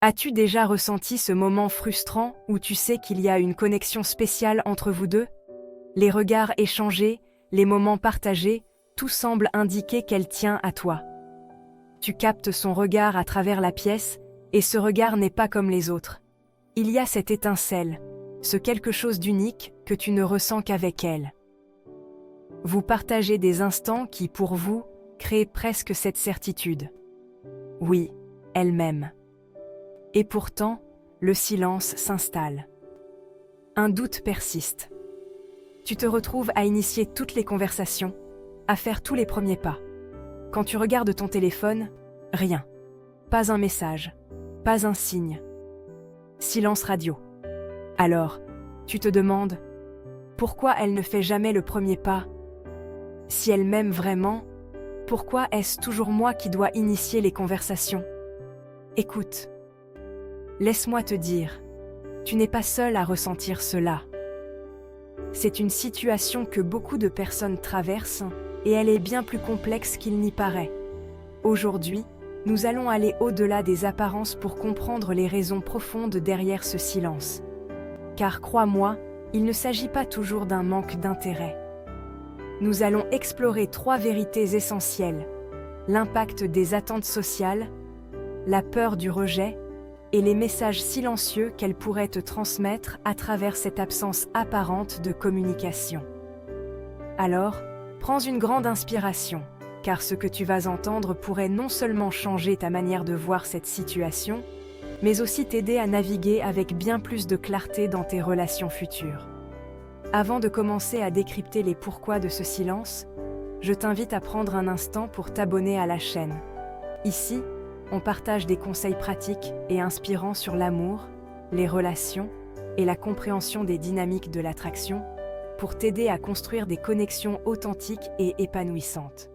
As-tu déjà ressenti ce moment frustrant où tu sais qu'il y a une connexion spéciale entre vous deux? Les regards échangés, les moments partagés, tout semble indiquer qu'elle tient à toi. Tu captes son regard à travers la pièce, et ce regard n'est pas comme les autres. Il y a cette étincelle, ce quelque chose d'unique que tu ne ressens qu'avec elle. Vous partagez des instants qui, pour vous, créent presque cette certitude. Oui, elle m'aime. Et pourtant, le silence s'installe. Un doute persiste. Tu te retrouves à initier toutes les conversations, à faire tous les premiers pas. Quand tu regardes ton téléphone, rien. Pas un message, pas un signe. Silence radio. Alors, tu te demandes, pourquoi elle ne fait jamais le premier pas? Si elle m'aime vraiment, pourquoi est-ce toujours moi qui dois initier les conversations? Écoute. Laisse-moi te dire, tu n'es pas seul à ressentir cela. C'est une situation que beaucoup de personnes traversent et elle est bien plus complexe qu'il n'y paraît. Aujourd'hui, nous allons aller au-delà des apparences pour comprendre les raisons profondes derrière ce silence. Car crois-moi, il ne s'agit pas toujours d'un manque d'intérêt. Nous allons explorer 3 vérités essentielles: l'impact des attentes sociales, la peur du rejet, et les messages silencieux qu'elle pourrait te transmettre à travers cette absence apparente de communication. Alors, prends une grande inspiration, car ce que tu vas entendre pourrait non seulement changer ta manière de voir cette situation, mais aussi t'aider à naviguer avec bien plus de clarté dans tes relations futures. Avant de commencer à décrypter les pourquoi de ce silence, je t'invite à prendre un instant pour t'abonner à la chaîne. Ici, on partage des conseils pratiques et inspirants sur l'amour, les relations et la compréhension des dynamiques de l'attraction pour t'aider à construire des connexions authentiques et épanouissantes.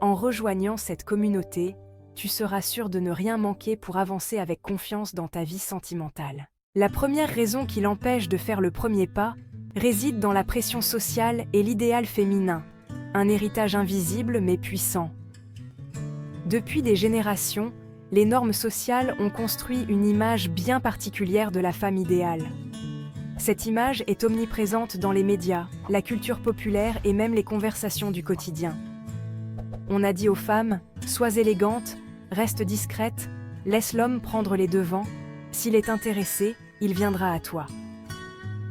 En rejoignant cette communauté, tu seras sûr de ne rien manquer pour avancer avec confiance dans ta vie sentimentale. La première raison qui l'empêche de faire le premier pas réside dans la pression sociale et l'idéal féminin, un héritage invisible mais puissant. Depuis des générations, les normes sociales ont construit une image bien particulière de la femme idéale. Cette image est omniprésente dans les médias, la culture populaire et même les conversations du quotidien. On a dit aux femmes, sois élégante, reste discrète, laisse l'homme prendre les devants, s'il est intéressé, il viendra à toi.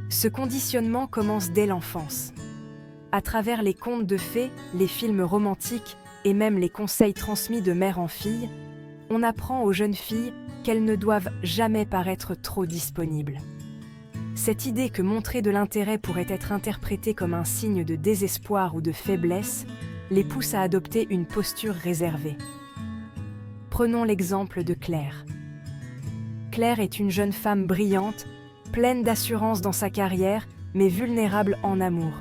Ce conditionnement commence dès l'enfance. À travers les contes de fées, les films romantiques et même les conseils transmis de mère en fille, on apprend aux jeunes filles qu'elles ne doivent jamais paraître trop disponibles. Cette idée que montrer de l'intérêt pourrait être interprété comme un signe de désespoir ou de faiblesse les pousse à adopter une posture réservée. Prenons l'exemple de Claire. Claire est une jeune femme brillante, pleine d'assurance dans sa carrière, mais vulnérable en amour.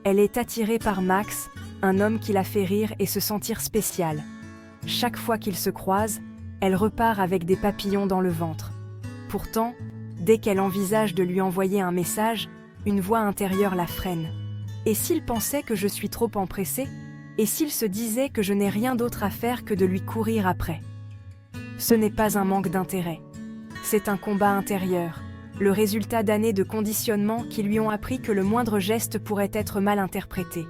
Elle est attirée par Max, un homme qui la fait rire et se sentir spéciale. Chaque fois qu'ils se croisent, elle repart avec des papillons dans le ventre. Pourtant, dès qu'elle envisage de lui envoyer un message, une voix intérieure la freine. Et s'il pensait que je suis trop empressée? Et s'il se disait que je n'ai rien d'autre à faire que de lui courir après? Ce n'est pas un manque d'intérêt. C'est un combat intérieur, le résultat d'années de conditionnement qui lui ont appris que le moindre geste pourrait être mal interprété.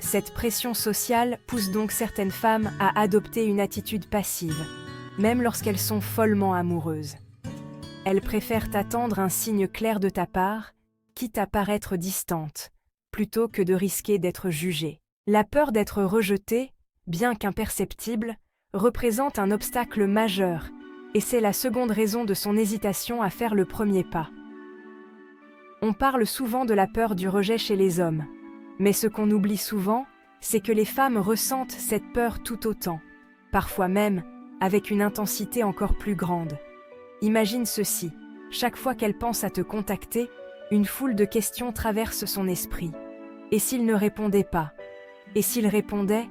Cette pression sociale pousse donc certaines femmes à adopter une attitude passive, même lorsqu'elles sont follement amoureuses. Elles préfèrent attendre un signe clair de ta part, quitte à paraître distante, plutôt que de risquer d'être jugée. La peur d'être rejetée, bien qu'imperceptible, représente un obstacle majeur, et c'est la seconde raison de son hésitation à faire le premier pas. On parle souvent de la peur du rejet chez les hommes, mais ce qu'on oublie souvent, c'est que les femmes ressentent cette peur tout autant, parfois même avec une intensité encore plus grande. Imagine ceci, chaque fois qu'elle pense à te contacter, une foule de questions traverse son esprit. Et s'il ne répondait pas? Et s'il répondait,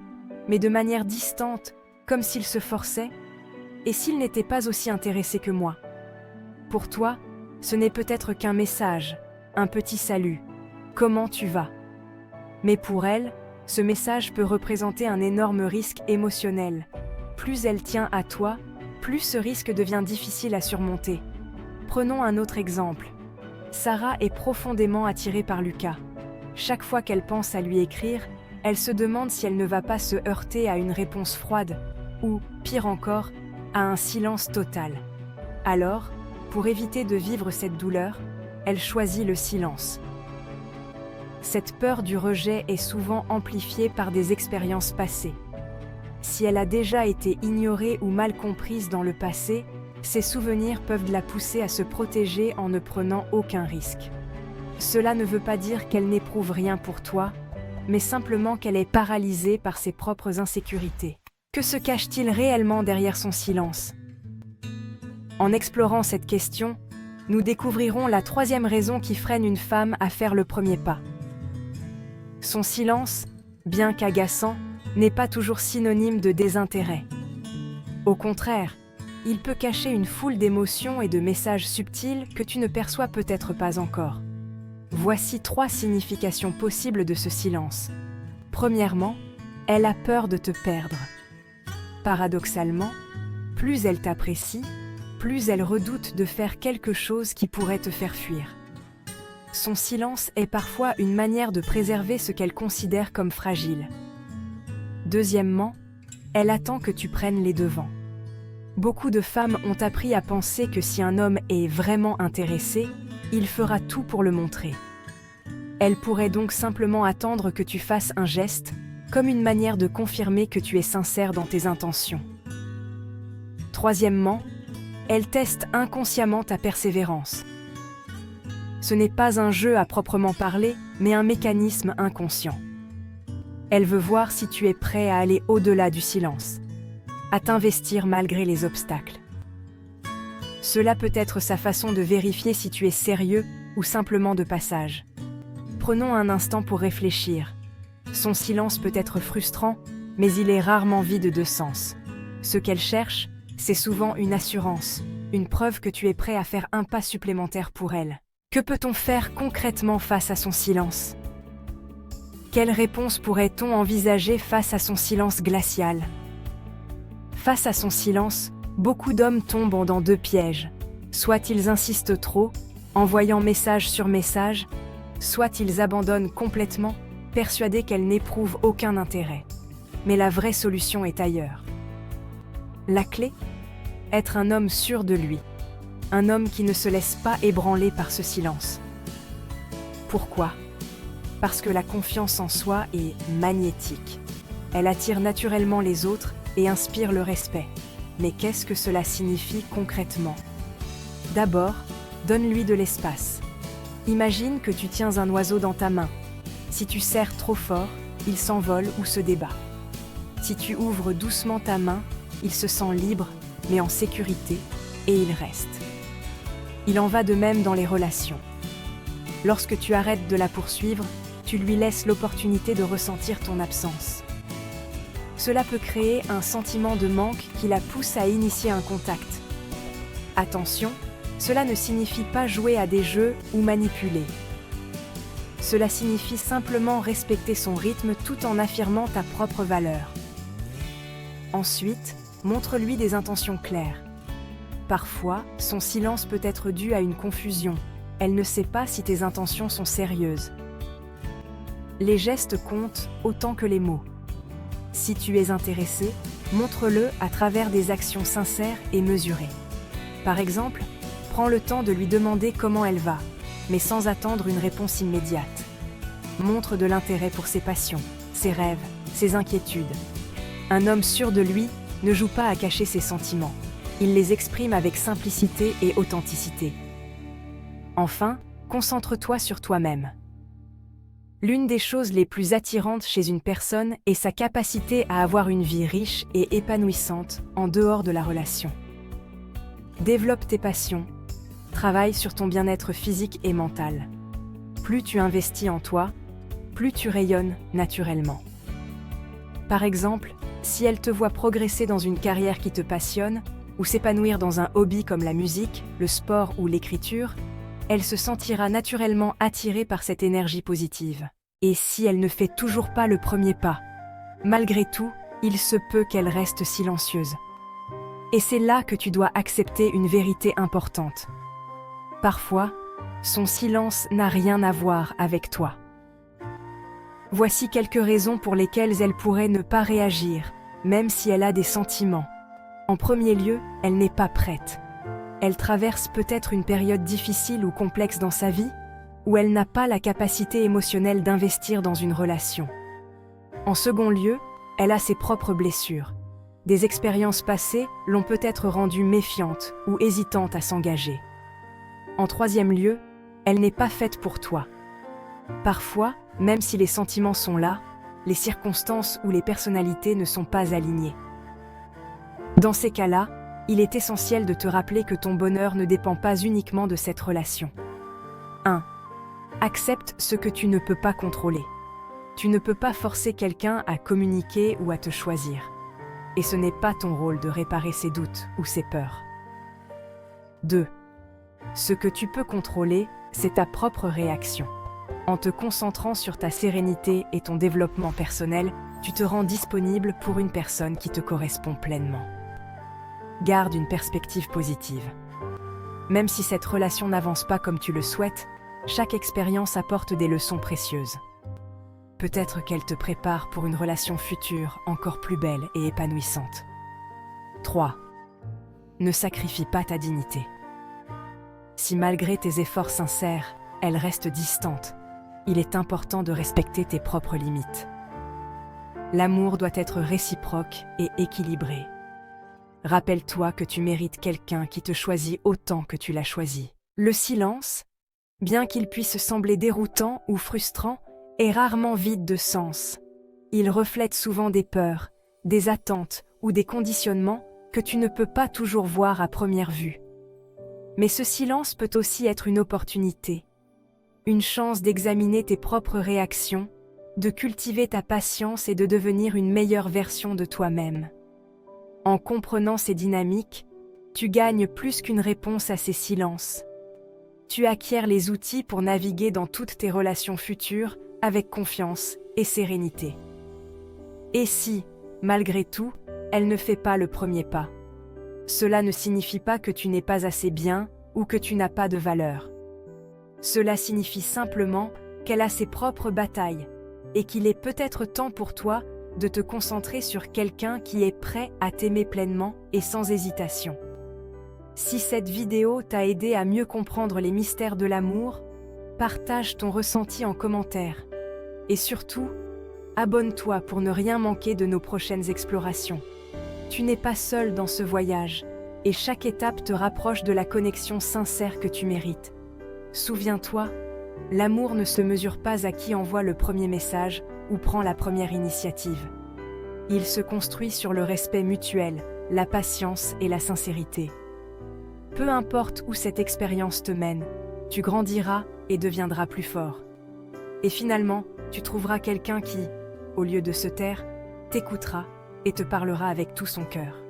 mais de manière distante, comme s'il se forçait? Et s'il n'était pas aussi intéressé que moi? Pour toi, ce n'est peut-être qu'un message, un petit salut. Comment tu vas? Mais pour elle, ce message peut représenter un énorme risque émotionnel. Plus elle tient à toi, plus ce risque devient difficile à surmonter. Prenons un autre exemple. Sarah est profondément attirée par Lucas. Chaque fois qu'elle pense à lui écrire, elle se demande si elle ne va pas se heurter à une réponse froide, ou, pire encore, à un silence total. Alors, pour éviter de vivre cette douleur, elle choisit le silence. Cette peur du rejet est souvent amplifiée par des expériences passées. Si elle a déjà été ignorée ou mal comprise dans le passé, ces souvenirs peuvent la pousser à se protéger en ne prenant aucun risque. Cela ne veut pas dire qu'elle n'éprouve rien pour toi, mais simplement qu'elle est paralysée par ses propres insécurités. Que se cache-t-il réellement derrière son silence? En explorant cette question, nous découvrirons la troisième raison qui freine une femme à faire le premier pas. Son silence, bien qu'agaçant, n'est pas toujours synonyme de désintérêt. Au contraire, il peut cacher une foule d'émotions et de messages subtils que tu ne perçois peut-être pas encore. Voici 3 significations possibles de ce silence. Premièrement, elle a peur de te perdre. Paradoxalement, plus elle t'apprécie, plus elle redoute de faire quelque chose qui pourrait te faire fuir. Son silence est parfois une manière de préserver ce qu'elle considère comme fragile. Deuxièmement, elle attend que tu prennes les devants. Beaucoup de femmes ont appris à penser que si un homme est vraiment intéressé, il fera tout pour le montrer. Elle pourrait donc simplement attendre que tu fasses un geste, comme une manière de confirmer que tu es sincère dans tes intentions. Troisièmement, elle teste inconsciemment ta persévérance. Ce n'est pas un jeu à proprement parler, mais un mécanisme inconscient. Elle veut voir si tu es prêt à aller au-delà du silence, à t'investir malgré les obstacles. Cela peut être sa façon de vérifier si tu es sérieux ou simplement de passage. Prenons un instant pour réfléchir. Son silence peut être frustrant, mais il est rarement vide de sens. Ce qu'elle cherche, c'est souvent une assurance, une preuve que tu es prêt à faire un pas supplémentaire pour elle. Que peut-on faire concrètement face à son silence? Quelle réponse pourrait-on envisager face à son silence glacial? Face à son silence, beaucoup d'hommes tombent dans 2 pièges. Soit ils insistent trop, envoyant message sur message, soit ils abandonnent complètement, persuadés qu'elle n'éprouve aucun intérêt. Mais la vraie solution est ailleurs. La clé? Être un homme sûr de lui. Un homme qui ne se laisse pas ébranler par ce silence. Pourquoi? Parce que la confiance en soi est magnétique. Elle attire naturellement les autres et inspire le respect. Mais qu'est-ce que cela signifie concrètement? D'abord, donne-lui de l'espace. Imagine que tu tiens un oiseau dans ta main. Si tu serres trop fort, il s'envole ou se débat. Si tu ouvres doucement ta main, il se sent libre, mais en sécurité, et il reste. Il en va de même dans les relations. Lorsque tu arrêtes de la poursuivre, tu lui laisses l'opportunité de ressentir ton absence. Cela peut créer un sentiment de manque qui la pousse à initier un contact. Attention, cela ne signifie pas jouer à des jeux ou manipuler. Cela signifie simplement respecter son rythme tout en affirmant ta propre valeur. Ensuite, montre-lui des intentions claires. Parfois, son silence peut être dû à une confusion. Elle ne sait pas si tes intentions sont sérieuses. Les gestes comptent autant que les mots. Si tu es intéressé, montre-le à travers des actions sincères et mesurées. Par exemple, prends le temps de lui demander comment elle va, mais sans attendre une réponse immédiate. Montre de l'intérêt pour ses passions, ses rêves, ses inquiétudes. Un homme sûr de lui ne joue pas à cacher ses sentiments. Il les exprime avec simplicité et authenticité. Enfin, concentre-toi sur toi-même. L'une des choses les plus attirantes chez une personne est sa capacité à avoir une vie riche et épanouissante en dehors de la relation. Développe tes passions, travaille sur ton bien-être physique et mental. Plus tu investis en toi, plus tu rayonnes naturellement. Par exemple, si elle te voit progresser dans une carrière qui te passionne, ou s'épanouir dans un hobby comme la musique, le sport ou l'écriture, elle se sentira naturellement attirée par cette énergie positive. Et si elle ne fait toujours pas le premier pas, malgré tout, il se peut qu'elle reste silencieuse. Et c'est là que tu dois accepter une vérité importante. Parfois, son silence n'a rien à voir avec toi. Voici quelques raisons pour lesquelles elle pourrait ne pas réagir, même si elle a des sentiments. En premier lieu, elle n'est pas prête. Elle traverse peut-être une période difficile ou complexe dans sa vie, où elle n'a pas la capacité émotionnelle d'investir dans une relation. En second lieu, elle a ses propres blessures. Des expériences passées l'ont peut-être rendue méfiante ou hésitante à s'engager. En troisième lieu, elle n'est pas faite pour toi. Parfois, même si les sentiments sont là, les circonstances ou les personnalités ne sont pas alignées. Dans ces cas-là, il est essentiel de te rappeler que ton bonheur ne dépend pas uniquement de cette relation. 1. Accepte ce que tu ne peux pas contrôler. Tu ne peux pas forcer quelqu'un à communiquer ou à te choisir. Et ce n'est pas ton rôle de réparer ses doutes ou ses peurs. 2. Ce que tu peux contrôler, c'est ta propre réaction. En te concentrant sur ta sérénité et ton développement personnel, tu te rends disponible pour une personne qui te correspond pleinement. Garde une perspective positive. Même si cette relation n'avance pas comme tu le souhaites, chaque expérience apporte des leçons précieuses. Peut-être qu'elle te prépare pour une relation future encore plus belle et épanouissante. 3. Ne sacrifie pas ta dignité. Si malgré tes efforts sincères, elle reste distante, il est important de respecter tes propres limites. L'amour doit être réciproque et équilibré. Rappelle-toi que tu mérites quelqu'un qui te choisit autant que tu l'as choisi. Le silence, bien qu'il puisse sembler déroutant ou frustrant, est rarement vide de sens. Il reflète souvent des peurs, des attentes ou des conditionnements que tu ne peux pas toujours voir à première vue. Mais ce silence peut aussi être une opportunité, une chance d'examiner tes propres réactions, de cultiver ta patience et de devenir une meilleure version de toi-même. En comprenant ces dynamiques, tu gagnes plus qu'une réponse à ces silences. Tu acquiers les outils pour naviguer dans toutes tes relations futures avec confiance et sérénité. Et si, malgré tout, elle ne fait pas le premier pas, cela ne signifie pas que tu n'es pas assez bien ou que tu n'as pas de valeur. Cela signifie simplement qu'elle a ses propres batailles et qu'il est peut-être temps pour toi de te concentrer sur quelqu'un qui est prêt à t'aimer pleinement et sans hésitation. Si cette vidéo t'a aidé à mieux comprendre les mystères de l'amour, partage ton ressenti en commentaire. Et surtout, abonne-toi pour ne rien manquer de nos prochaines explorations. Tu n'es pas seul dans ce voyage, et chaque étape te rapproche de la connexion sincère que tu mérites. Souviens-toi, l'amour ne se mesure pas à qui envoie le premier message ou prend la première initiative. Il se construit sur le respect mutuel, la patience et la sincérité. Peu importe où cette expérience te mène, tu grandiras et deviendras plus fort. Et finalement, tu trouveras quelqu'un qui, au lieu de se taire, t'écoutera et te parlera avec tout son cœur.